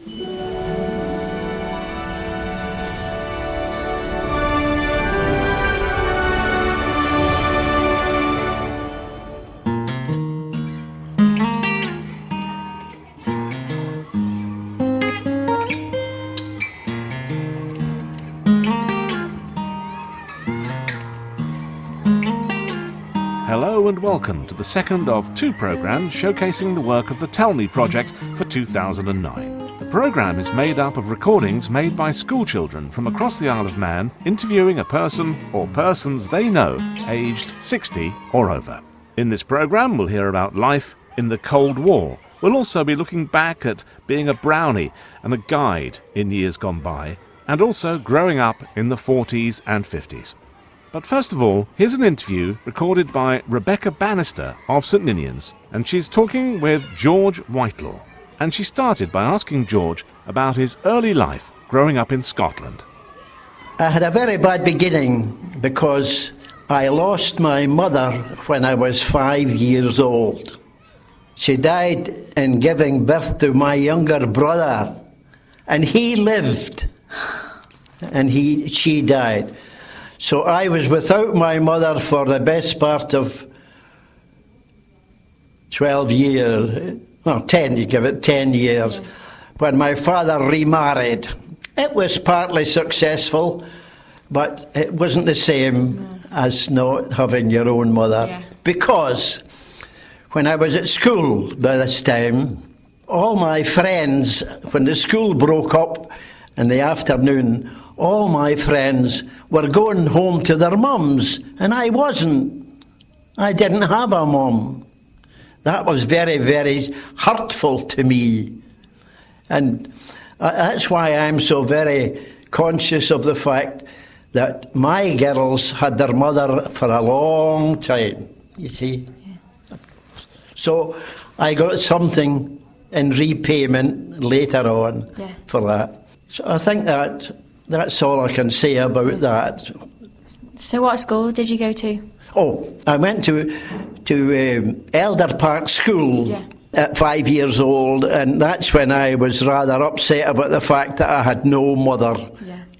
Hello and welcome to the second of two programmes showcasing the work of the Tell Me project for 2009. The programme is made up of recordings made by schoolchildren from across the Isle of Man interviewing a person or persons they know aged 60 or over. In this programme we'll hear about life in the Cold War. We'll also be looking back at being a brownie and a guide in years gone by, and also growing up in the 40s and 50s. But first of all, here's an interview recorded by Rebecca Bannister of St Ninians, and she's talking with George Whitelaw. And she started by asking George about his early life growing up in Scotland. I had a very bad beginning because I lost my mother when I was 5 years old. She died in giving birth to my younger brother, and he lived, and she died. So I was without my mother for the best part of 12 years, well, 10, you give it 10 years, when my father remarried. It was partly successful, but it wasn't the same as not having your own mother. Because when I was at school by this time, all my friends, when the school broke up in the afternoon, all my friends were going home to their mums, and I wasn't. I didn't have a mum. That was very, very hurtful to me. And that's why I'm so very conscious of the fact that my girls had their mother for a long time, you see. So I got something in repayment later on for that. So I think that's all I can say about that. So what school did you go to? Oh, I went to Elder Park School at 5 years old, and that's when I was rather upset about the fact that I had no mother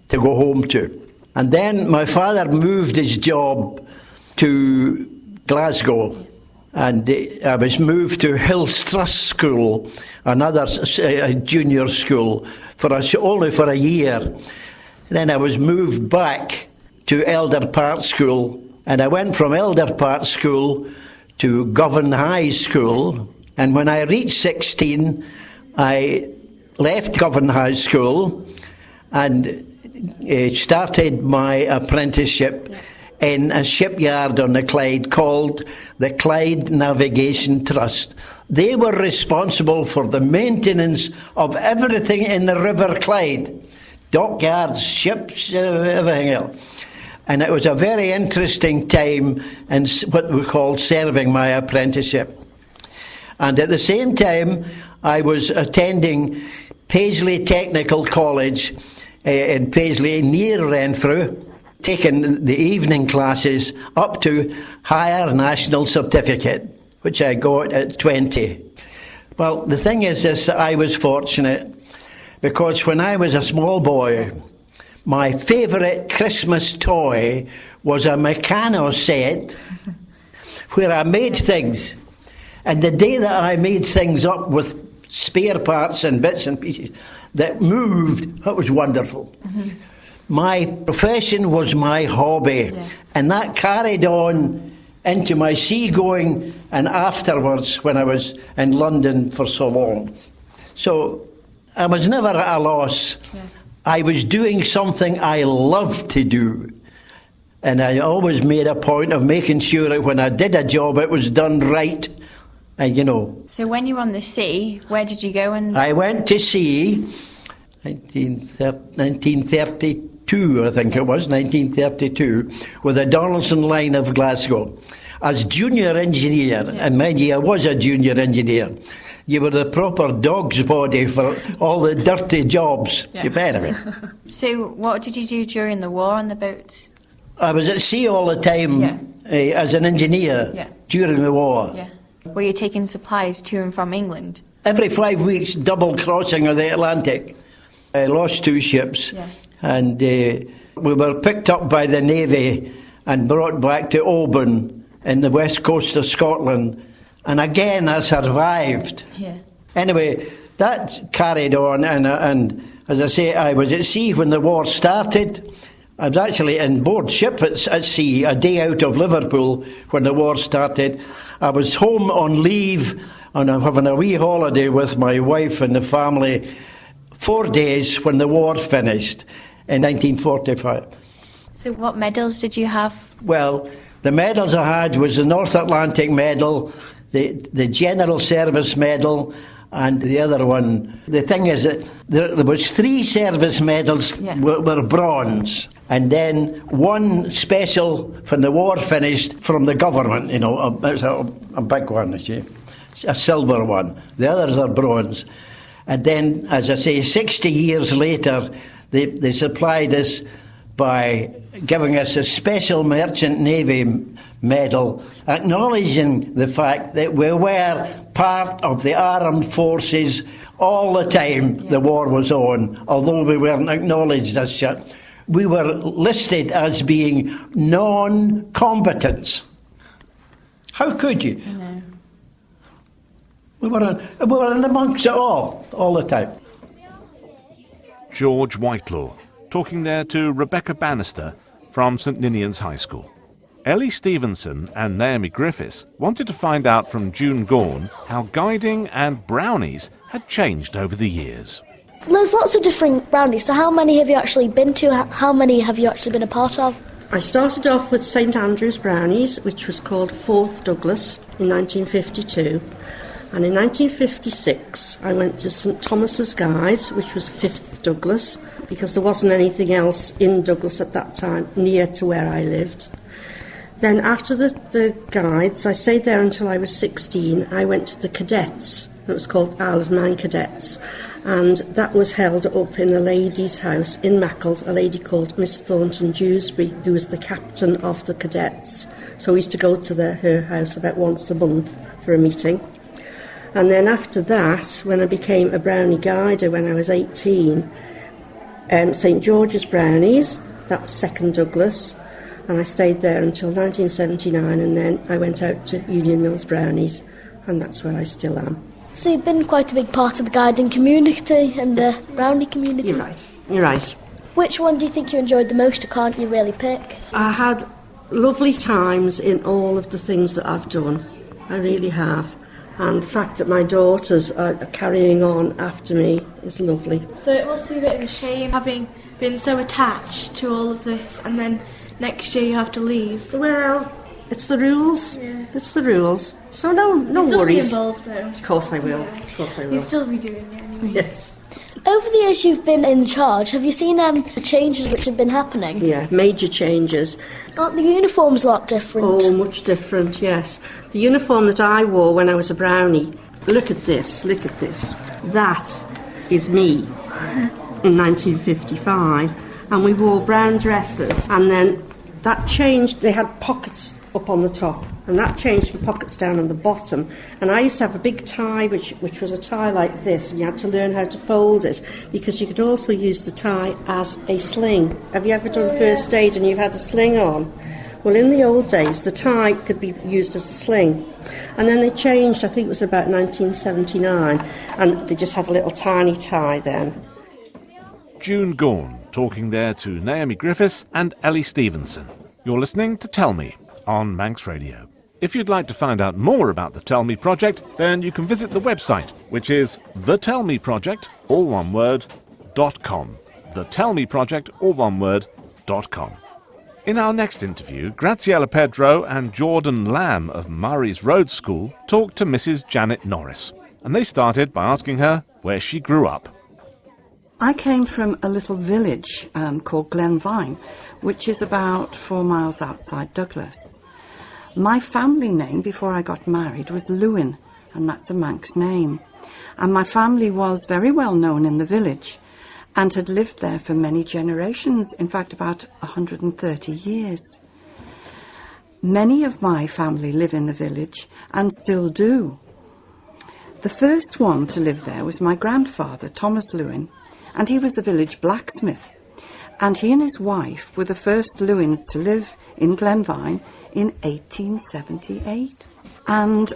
to go home to. And then my father moved his job to Glasgow, and I was moved to Hillstruss School, another junior school, only for a year. Then I was moved back to Elder Park School, and I went from Elder Park School to Govan High School. And when I reached 16, I left Govan High School and started my apprenticeship in a shipyard on the Clyde called the Clyde Navigation Trust. They were responsible for the maintenance of everything in the River Clyde. Dockyards, ships, everything else. And it was a very interesting time in what we called serving my apprenticeship. And at the same time, I was attending Paisley Technical College in Paisley near Renfrew, taking the evening classes up to Higher National Certificate, which I got at 20. Well, the thing is this, I was fortunate, because when I was a small boy, my favourite Christmas toy was a Meccano set where I made things. And the day that I made things up with spare parts and bits and pieces that moved, that was wonderful. Mm-hmm. My profession was my hobby, and that carried on into my seagoing and afterwards when I was in London for so long. So I was never at a loss. I was doing something I loved to do, and I always made a point of making sure that when I did a job it was done right, and you know. So when you were on the sea, where did you go? And I went to sea 1932, I think it was, 1932, with the Donaldson Line of Glasgow as junior engineer, and mind you, I was a junior engineer. You were the proper dog's body for all the dirty jobs. Anyway. So what did you do during the war on the boat? I was at sea all the time as an engineer during the war. Were you taking supplies to and from England? every 5 weeks, double crossing of the Atlantic. I lost 2 ships, and we were picked up by the Navy and brought back to Oban in the west coast of Scotland. And again, I survived. Yeah. Anyway, that carried on, and as I say, I was at sea when the war started. I was actually in board ship at sea, a day out of Liverpool when the war started. I was home on leave, and I'm having a wee holiday with my wife and the family 4 days when the war finished in 1945. So what medals did you have? Well, the medals I had was the North Atlantic Medal, the General Service Medal, and the other one. The thing is that there was 3 service medals were bronze, and then 1 special when the war finished from the government, you know, it's a big one, you see, a silver one. The others are bronze. And then, as I say, 60 years later, they supplied us by giving us a special Merchant Navy medal, acknowledging the fact that we were part of the armed forces all the time the war was on, although we weren't acknowledged as such. We were listed as being non-combatants. How could you? No. We were in amongst it all the time. George Whitelaw, talking there to Rebecca Bannister from St Ninian's High School. Ellie Stevenson and Naomi Griffiths wanted to find out from June Gaughan how guiding and Brownies had changed over the years. There's lots of different Brownies, so how many have you actually been to? How many have you actually been a part of? I started off with St Andrew's Brownies, which was called 4th Douglas in 1952. And in 1956, I went to St Thomas's Guides, which was 5th Douglas, because there wasn't anything else in Douglas at that time near to where I lived. Then after the Guides, I stayed there until I was 16. I went to the Cadets. It was called Isle of Man Cadets. And that was held up in a lady's house in Macclesfield, a lady called Miss Thornton Dewsbury, who was the captain of the Cadets. So we used to go to her house about once a month for a meeting. And then after that, when I became a Brownie Guider when I was 18, St George's Brownies, that was 2nd Douglas, and I stayed there until 1979, and then I went out to Union Mills Brownies, and that's where I still am. So you've been quite a big part of the guiding community and the Brownie community? You're right. Which one do you think you enjoyed the most, or can't you really pick? I had lovely times in all of the things that I've done. I really have. And the fact that my daughters are carrying on after me is lovely. So it must be a bit of a shame having been so attached to all of this, and then next year you have to leave. Well, it's the rules. Yeah. It's the rules. So no worries. You'll still be involved though. Of course I will. Of course I will. You'll still be doing it anyway. Yes. Over the years you've been in charge, have you seen the changes which have been happening? Yeah, major changes. Aren't the uniforms a lot different? Oh, much different, yes. The uniform that I wore when I was a Brownie, look at this. That is me in 1955. And we wore brown dresses. And then that changed. They had pockets up on the top. And that changed for pockets down on the bottom. And I used to have a big tie, which was a tie like this, and you had to learn how to fold it, because you could also use the tie as a sling. Have you ever done first aid and you've had a sling on? Well, in the old days, the tie could be used as a sling. And then they changed, I think it was about 1979, and they just had a little tiny tie then. June Gaughan talking there to Naomi Griffiths and Ellie Stevenson. You're listening to Tell Me on Manx Radio. If you'd like to find out more about the Tell Me Project, then you can visit the website, which is thetellmeproject, all one word, .com. Thetellmeproject, all one word, .com. In our next interview, Graziella Pedro and Jordan Lamb of Murray's Road School talked to Mrs. Janet Norris, and they started by asking her where she grew up. I came from a little village called Glen Vine, which is about 4 miles outside Douglas. My family name before I got married was Lewin, and that's a Manx name. And my family was very well known in the village and had lived there for many generations, in fact about 130 years. Many of my family live in the village and still do. The first one to live there was my grandfather, Thomas Lewin, and he was the village blacksmith. And he and his wife were the first Lewins to live in Glen Vine in 1878. And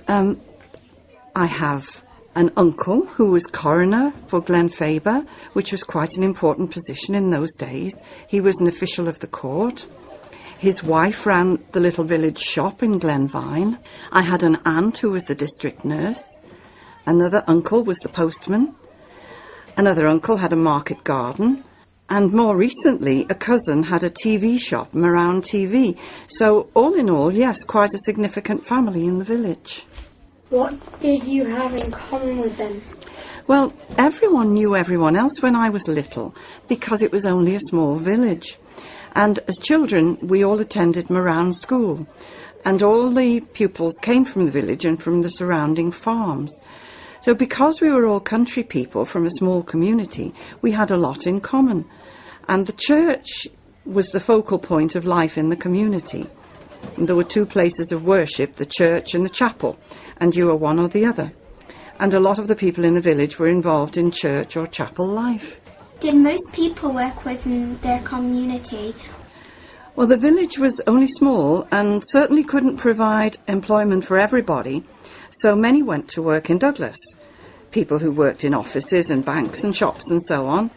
I have an uncle who was coroner for Glen Faber, which was quite an important position in those days. He was an official of the court. His wife ran the little village shop in Glen Vine. I had an aunt who was the district nurse. Another uncle was the postman. Another uncle had a market garden. And more recently, a cousin had a TV shop, Moran TV. So all in all, yes, quite a significant family in the village. What did you have in common with them? Well, everyone knew everyone else when I was little, because it was only a small village. And as children, we all attended Moran School, and all the pupils came from the village and from the surrounding farms. So because we were all country people from a small community, we had a lot in common. And the church was the focal point of life in the community. And there were two places of worship, the church and the chapel, and you were one or the other. And a lot of the people in the village were involved in church or chapel life. Did most people work within their community? Well, the village was only small and certainly couldn't provide employment for everybody, so many went to work in Douglas. People who worked in offices and banks and shops and so on.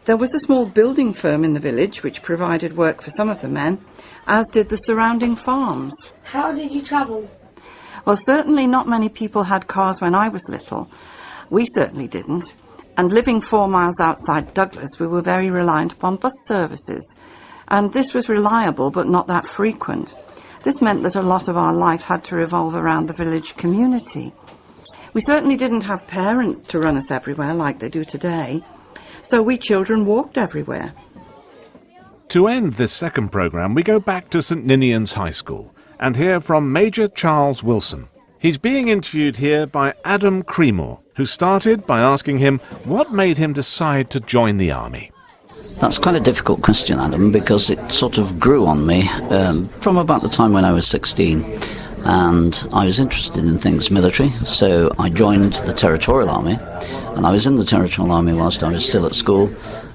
There was a small building firm in the village which provided work for some of the men, as did the surrounding farms. How did you travel? Well, certainly not many people had cars when I was little. We certainly didn't. And living 4 miles outside Douglas, we were very reliant upon bus services. And this was reliable, but not that frequent. This meant that a lot of our life had to revolve around the village community. We certainly didn't have parents to run us everywhere like they do today. So we children walked everywhere. To end this second programme, we go back to St Ninian's High School and hear from Major Charles Wilson. He's being interviewed here by Adam Creemore, who started by asking him what made him decide to join the army. That's quite a difficult question, Adam, because it sort of grew on me from about the time when I was 16. And I was interested in things military, so I joined the Territorial Army. And I was in the Territorial Army whilst I was still at school.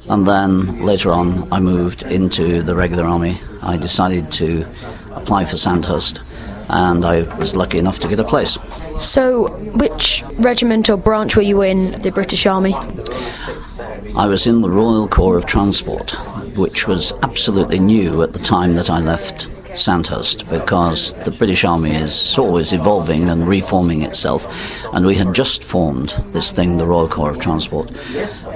And then later on, I moved into the regular army. I decided to apply for Sandhurst, and I was lucky enough to get a place. So, which regiment or branch were you in the British Army? I was in the Royal Corps of Transport, which was absolutely new at the time that I left Sandhurst, because the British Army is always evolving and reforming itself, and we had just formed this thing, the Royal Corps of Transport,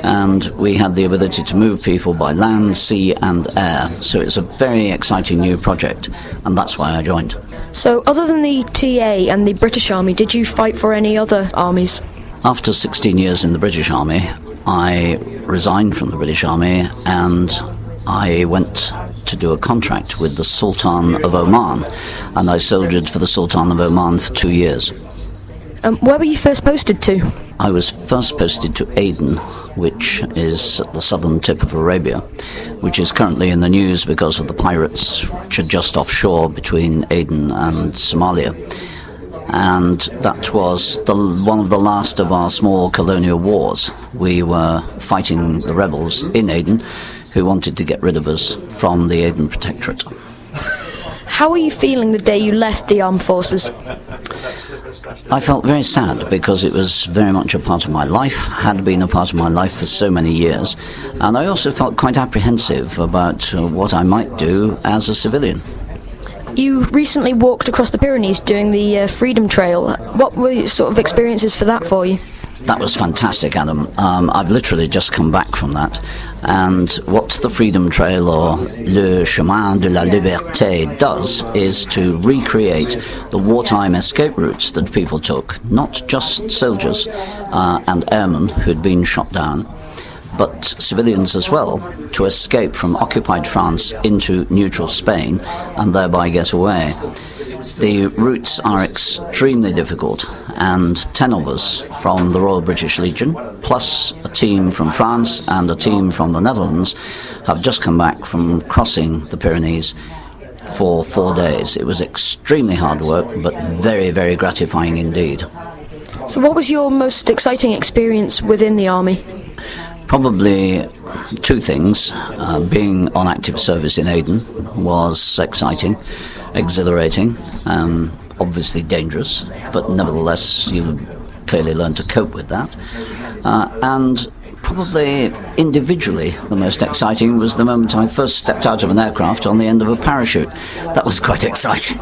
and we had the ability to move people by land, sea and air, so it's a very exciting new project, and that's why I joined. So other than the TA and the British Army, did you fight for any other armies? After 16 years in the British Army, I resigned from the British Army and I went to do a contract with the Sultan of Oman, and I soldiered for the Sultan of Oman for 2 years. Where were you first posted to? I was first posted to Aden, which is at the southern tip of Arabia, which is currently in the news because of the pirates which are just offshore between Aden and Somalia. And that was one of the last of our small colonial wars. We were fighting the rebels in Aden who wanted to get rid of us from the Aden Protectorate. How were you feeling the day you left the armed forces? I felt very sad because it was very much a part of my life, had been a part of my life for so many years, and I also felt quite apprehensive about what I might do as a civilian. You recently walked across the Pyrenees doing the Freedom Trail. What were sort of experiences for that for you? That was fantastic, Adam. I've literally just come back from that. And what the Freedom Trail, or Le Chemin de la Liberté, does is to recreate the wartime escape routes that people took, not just soldiers and airmen who'd been shot down, but civilians as well, to escape from occupied France into neutral Spain and thereby get away. The routes are extremely difficult, and 10 of us from the Royal British Legion, plus a team from France and a team from the Netherlands, have just come back from crossing the Pyrenees for 4 days. It was extremely hard work, but very, very gratifying indeed. So what was your most exciting experience within the army? Probably two things. Being on active service in Aden was exciting, exhilarating, obviously dangerous, but nevertheless you clearly learn to cope with that. And probably individually the most exciting was the moment I first stepped out of an aircraft on the end of a parachute. That was quite exciting.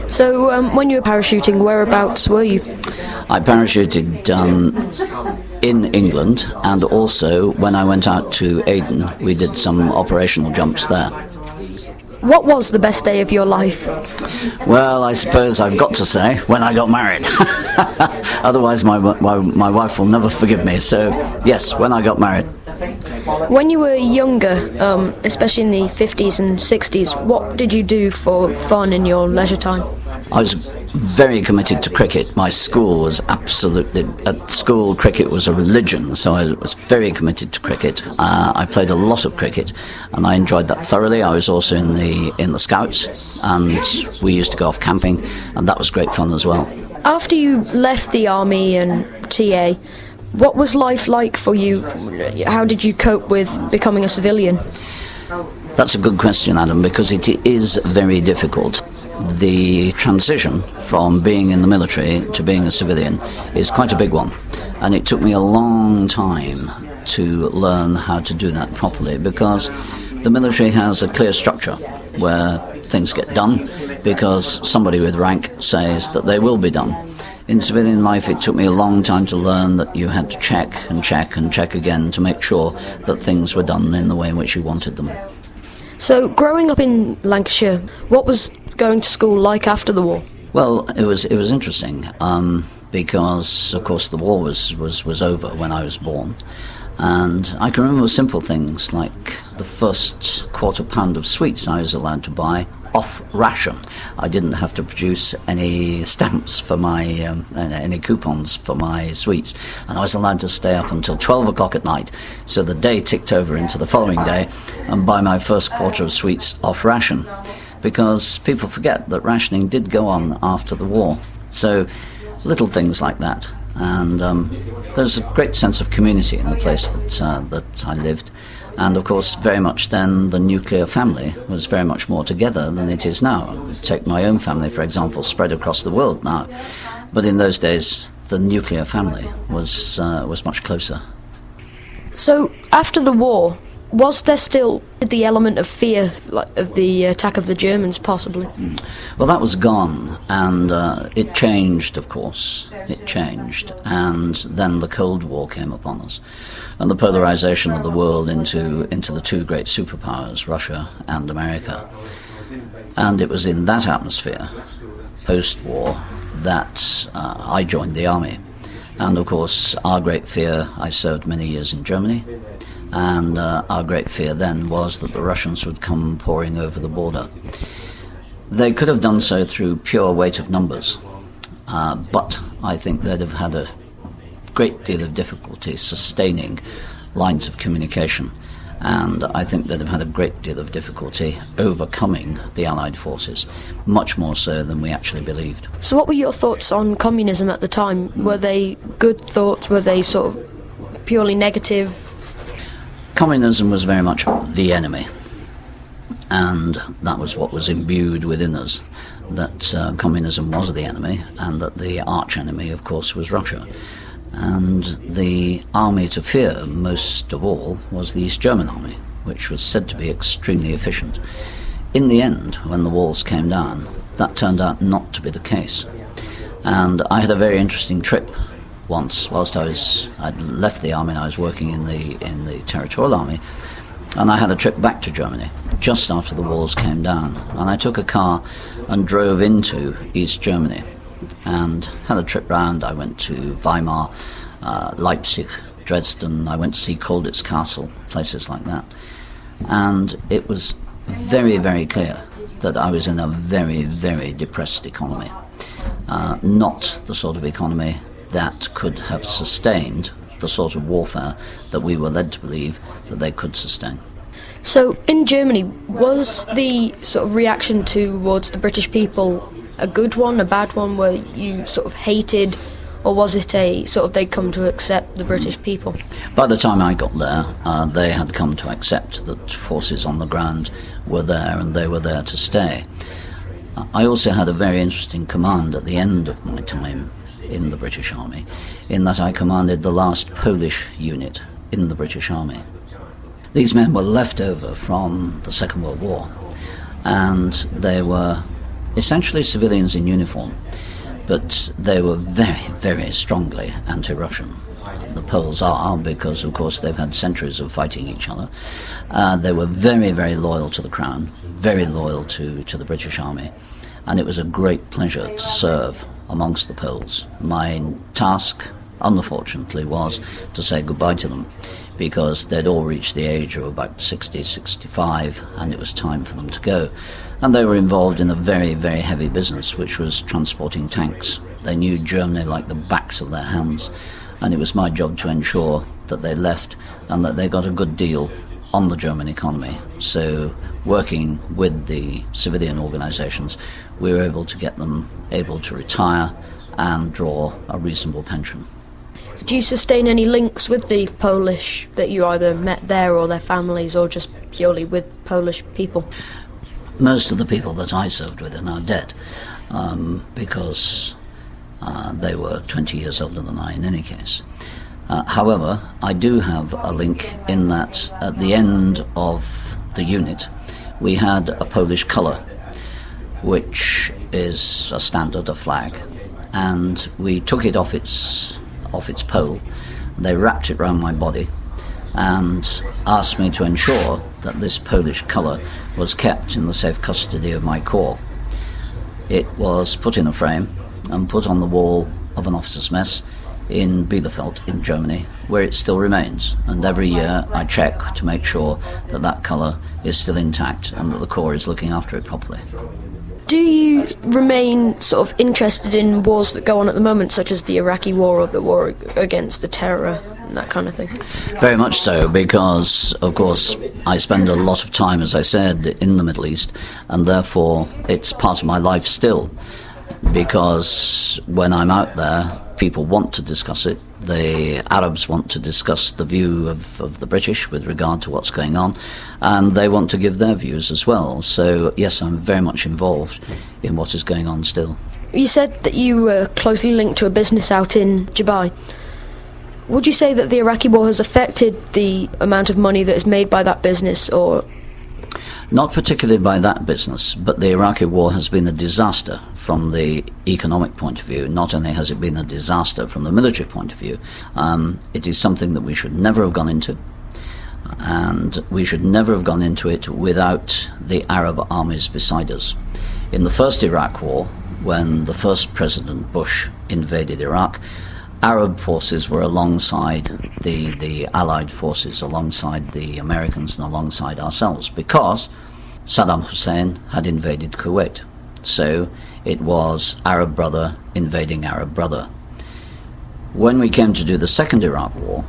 So when you were parachuting, whereabouts were you? I parachuted in England, and also when I went out to Aden, we did some operational jumps there. What was the best day of your life? Well, I suppose I've got to say, when I got married. Otherwise my wife will never forgive me, so yes, when I got married. When you were younger, especially in the 50s and 60s, what did you do for fun in your leisure time? I was very committed to cricket. My school was absolutely... At school, cricket was a religion, so I was very committed to cricket. I played a lot of cricket, and I enjoyed that thoroughly. I was also in the Scouts, and we used to go off camping, and that was great fun as well. After you left the army and TA, what was life like for you? How did you cope with becoming a civilian? That's a good question, Adam, because it is very difficult. The transition from being in the military to being a civilian is quite a big one, and it took me a long time to learn how to do that properly, because the military has a clear structure where things get done because somebody with rank says that they will be done. In civilian life, it took me a long time to learn that you had to check and check and check again to make sure that things were done in the way in which you wanted them. So, growing up in Lancashire, what was going to school like after the war? Well, it was interesting because, of course, the war was over when I was born, and I can remember simple things like the first quarter pound of sweets I was allowed to buy off ration. I didn't have to produce any stamps for my any coupons for my sweets, and I was allowed to stay up until 12 o'clock at night, so the day ticked over into the following day, and buy my first quarter of sweets off ration, because people forget that rationing did go on after the war. So little things like that, and there's a great sense of community in the place that I lived. And of course, very much then, the nuclear family was very much more together than it is now. Take my own family, for example, spread across the world now. But in those days, the nuclear family was much closer. So, after the war, was there still the element of fear, like of the attack of the Germans, possibly? Well, that was gone, and it changed, of course. It changed, and then the Cold War came upon us, and the polarization of the world into the two great superpowers, Russia and America. And it was in that atmosphere, post-war, that I joined the army. And of course, our great fear, I served many years in Germany, and our great fear then was that the Russians would come pouring over the border. They could have done so through pure weight of numbers, but I think they'd have had a great deal of difficulty sustaining lines of communication, and I think they'd have had a great deal of difficulty overcoming the Allied forces, much more so than we actually believed. So what were your thoughts on communism at the time? Were they good thoughts? Were they sort of purely negative? Communism was very much the enemy, and that was what was imbued within us, that communism was the enemy, and that the arch-enemy, of course, was Russia. And the army to fear most of all was the East German army, which was said to be extremely efficient. In the end, when the walls came down, that turned out not to be the case. And I had a very interesting trip once, whilst I'd left the army and I was working in the territorial army, and I had a trip back to Germany just after the walls came down, and I took a car and drove into East Germany and had a trip round. I went to Weimar, Leipzig, Dresden. I went to see Colditz Castle, places like that, and it was very, very clear that I was in a very, very depressed economy, not the sort of economy that could have sustained the sort of warfare that we were led to believe that they could sustain. So, in Germany, was the sort of reaction towards the British people a good one, a bad one, where you sort of hated or was it a sort of they'd come to accept the British people? By the time I got there, they had come to accept that forces on the ground were there and they were there to stay. I also had a very interesting command at the end of my time in the British Army, in that I commanded the last Polish unit in the British Army. These men were left over from the Second World War, and they were essentially civilians in uniform, but they were very, very strongly anti-Russian. The Poles are, because of course they've had centuries of fighting each other. They were very, very loyal to the Crown, very loyal to the British Army, and it was a great pleasure to serve amongst the Poles. My task, unfortunately, was to say goodbye to them, because they'd all reached the age of about 60, 65, and it was time for them to go. And they were involved in a very, very heavy business, which was transporting tanks. They knew Germany like the backs of their hands, and it was my job to ensure that they left and that they got a good deal on the German economy. So, working with the civilian organisations, we were able to get them able to retire and draw a reasonable pension. Do you sustain any links with the Polish that you either met there or their families, or just purely with Polish people? Most of the people that I served with are now dead, because they were 20 years older than I in any case. However, I do have a link in that at the end of the unit we had a Polish colour, which is a standard, a flag, and we took it off its pole. They wrapped it round my body and asked me to ensure that this Polish colour was kept in the safe custody of my corps. It was put in a frame and put on the wall of an officers' mess in Bielefeld in Germany, where it still remains, and every year I check to make sure that that colour is still intact and that the corps is looking after it properly. Do you remain sort of interested in wars that go on at the moment, such as the Iraqi war or the war against the terror and that kind of thing? Very much so, because, of course, I spend a lot of time, as I said, in the Middle East, and therefore it's part of my life still, because when I'm out there, people want to discuss it. The Arabs want to discuss the view of the British with regard to what's going on, and they want to give their views as well. So, yes, I'm very much involved in what is going on still. You said that you were closely linked to a business out in Dubai. Would you say that the Iraqi war has affected the amount of money that is made by that business, or...? Not particularly by that business, but the Iraqi war has been a disaster from the economic point of view. Not only has it been a disaster from the military point of view, it is something that we should never have gone into, and we should never have gone into it without the Arab armies beside us. In the first Iraq war, when the first President Bush invaded Iraq, Arab forces were alongside the Allied forces, alongside the Americans and alongside ourselves, because Saddam Hussein had invaded Kuwait. So it was Arab brother invading Arab brother. When we came to do the second Iraq war,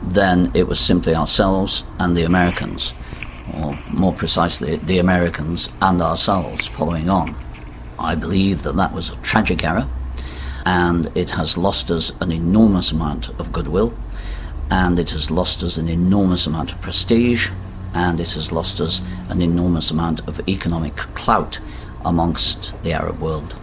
then it was simply ourselves and the Americans, or more precisely, the Americans and ourselves following on. I believe that that was a tragic error, and it has lost us an enormous amount of goodwill, and it has lost us an enormous amount of prestige, and it has lost us an enormous amount of economic clout amongst the Arab world.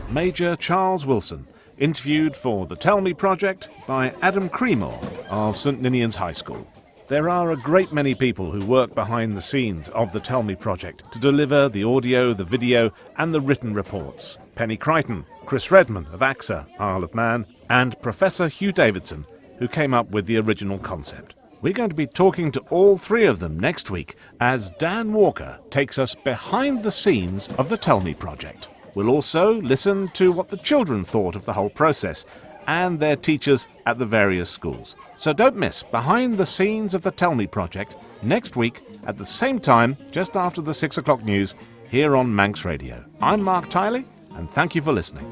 Major Charles Wilson, interviewed for the Tell Me project by Adam Creemore of St Ninian's High School. There are a great many people who work behind the scenes of the Tell Me project to deliver the audio, the video and the written reports. Penny Crichton, Chris Redman of AXA, Isle of Man, and Professor Hugh Davidson, who came up with the original concept. We're going to be talking to all three of them next week as Dan Walker takes us behind the scenes of the Tell Me project. We'll also listen to what the children thought of the whole process and their teachers at the various schools. So don't miss Behind the Scenes of the Tell Me project next week at the same time, just after the 6 o'clock news, here on Manx Radio. I'm Mark Tiley, and thank you for listening.